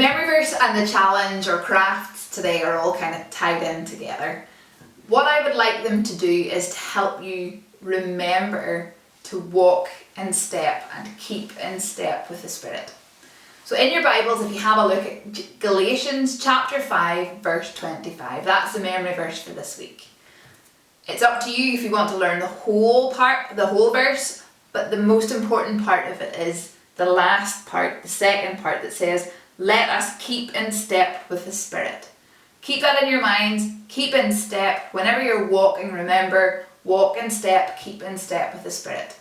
memory verse and the challenge or crafts today are all kind of tied in together. What I would like them to do is to help you remember to walk in step and keep in step with the Spirit. So in your Bibles, if you have a look at Galatians chapter 5 verse 25, that's the memory verse for this week. It's up to you if you want to learn the whole verse, but the most important part of it is the last part, the second part that says, let us keep in step with the Spirit. Keep that in your minds, keep in step. Whenever you're walking, remember, walk in step, keep in step with the Spirit.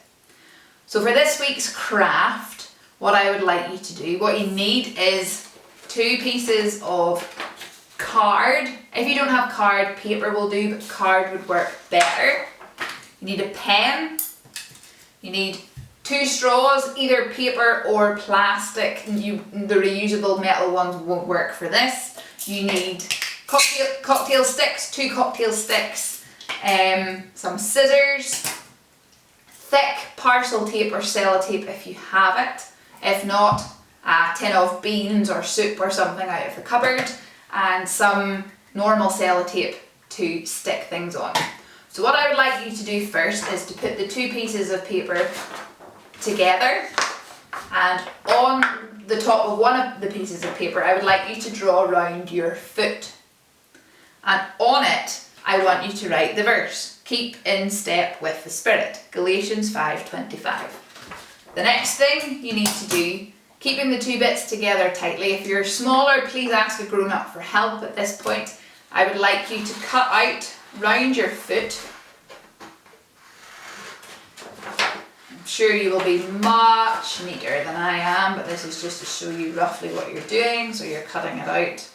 So for this week's craft, what I would like you to do, what you need is 2 pieces of card. If you don't have card, paper will do, but card would work better. You need a pen. You need 2 straws, either paper or plastic. The reusable metal ones won't work for this. You need cocktail sticks, 2 cocktail sticks, some scissors, thick parcel tape or sellotape if you have it. If not, a tin of beans or soup or something out of the cupboard, and some normal sellotape to stick things on. So what I would like you to do first is to put the 2 pieces of paper together, and on the top of one of the pieces of paper I would like you to draw around your foot, and on it I want you to write the verse, keep in step with the Spirit, Galatians 5:25. The next thing you need to do, keeping the 2 bits together tightly. If you're smaller, please ask a grown-up for help at this point. I would like you to cut out round your foot. I'm sure you will be much neater than I am, but this is just to show you roughly what you're doing. So you're cutting it out.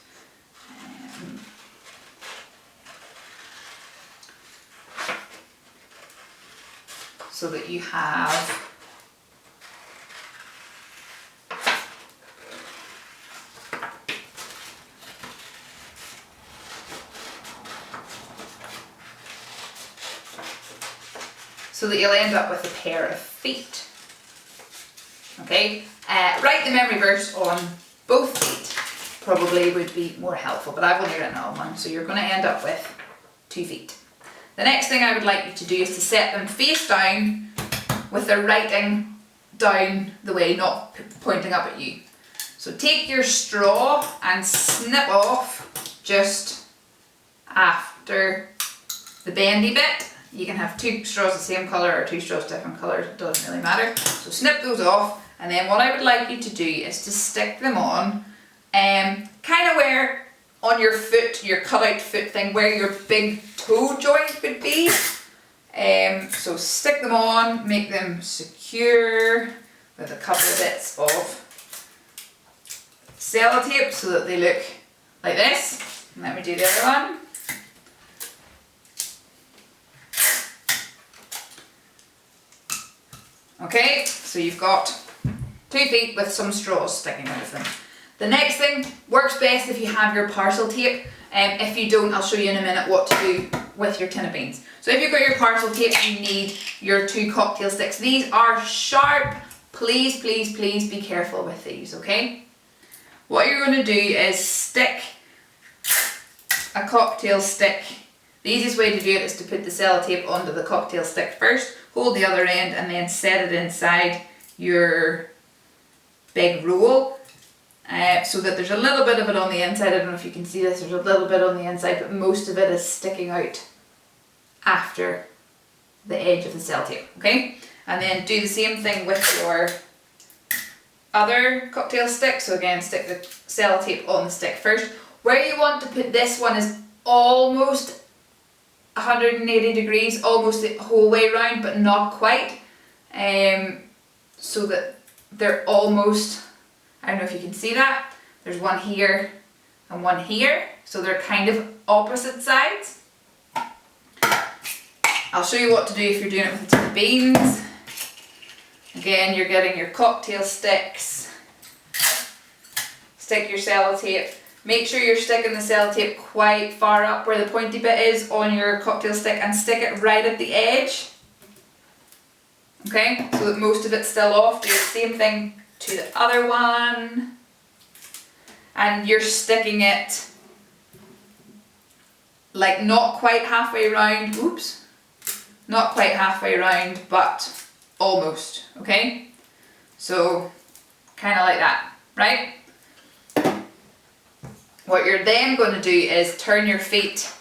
So that you have you'll end up with a pair of feet. Okay, write the memory verse on both feet probably would be more helpful, but I've only written it on one, so you're going to end up with 2 feet. The next thing I would like you to do is to set them face down with the writing down the way, not pointing up at you. So take your straw and snip off just after the bendy bit. You can have 2 straws the same colour or 2 straws different colours, it doesn't really matter. So snip those off, and then what I would like you to do is to stick them on kind of where on your foot, your cut out foot thing, where your big toe joint would be. So stick them on, make them secure with a couple of bits of sellotape so that they look like this. And let me do the other one. Okay, so you've got 2 feet with some straws sticking out of them. The next thing works best if you have your parcel tape. If you don't, I'll show you in a minute what to do with your tin of beans. So if you've got your parcel tape, you need your 2 cocktail sticks. These are sharp. Please, please, please be careful with these, okay? What you're going to do is stick a cocktail stick. The easiest way to do it is to put the sellotape onto the cocktail stick first, hold the other end, and then set it inside your big roll. So that there's a little bit of it on the inside. I don't know if you can see this, there's a little bit on the inside, but most of it is sticking out after the edge of the sellotape, okay? And then do the same thing with your other cocktail stick. So again, stick the sellotape on the stick first. Where you want to put this one is almost 180 degrees, almost the whole way around, but not quite. So that they're almost, I don't know if you can see that, there's one here and one here, so they're kind of opposite sides. I'll show you what to do if you're doing it with the tin of beans. Again, you're getting your cocktail sticks, stick your sellotape. Make sure you're sticking the sellotape quite far up where the pointy bit is on your cocktail stick, and stick it right at the edge. Okay, so that most of it's still off. Do the same thing to the other one. and you're sticking it like not quite halfway round, oops, not quite halfway round, but almost, okay? So kind of like that, right? What you're then going to do is turn your feet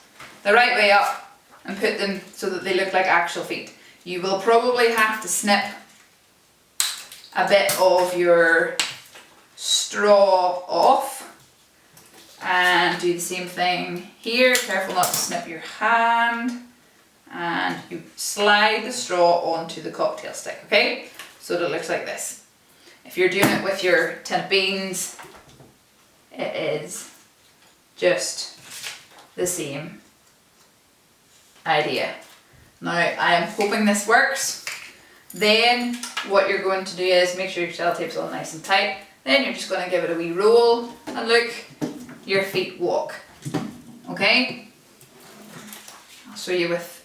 the right way up and put them so that they look like actual feet. You will probably have to snip a bit of your straw off and do the same thing here. Careful not to snip your hand, and you slide the straw onto the cocktail stick, okay? So that it looks like this. If you're doing it with your tin of beans, it is just the same idea. Now I am hoping this works. Then what you're going to do is make sure your sellotape's all nice and tight. Then you're just going to give it a wee roll and look, your feet walk. Okay? I'll show you with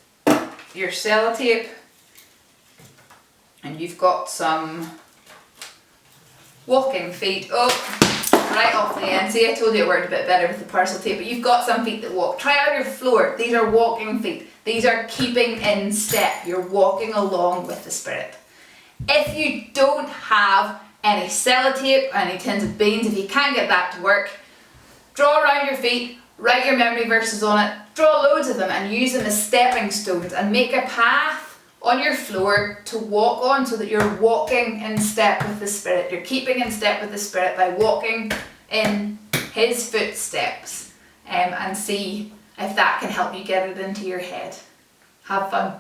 your sellotape. And you've got some walking feet. Oh, right off the end. See, I told you it worked a bit better with the parcel tape, but you've got some feet that walk. Try out your floor. These are walking feet. These are keeping in step. You're walking along with the Spirit. If you don't have any sellotape, any tins of beans, if you can't get that to work, draw around your feet, write your memory verses on it, draw loads of them and use them as stepping stones and make a path on your floor to walk on so that you're walking in step with the Spirit. You're keeping in step with the Spirit by walking in His footsteps, and see if that can help you get it into your head. Have fun.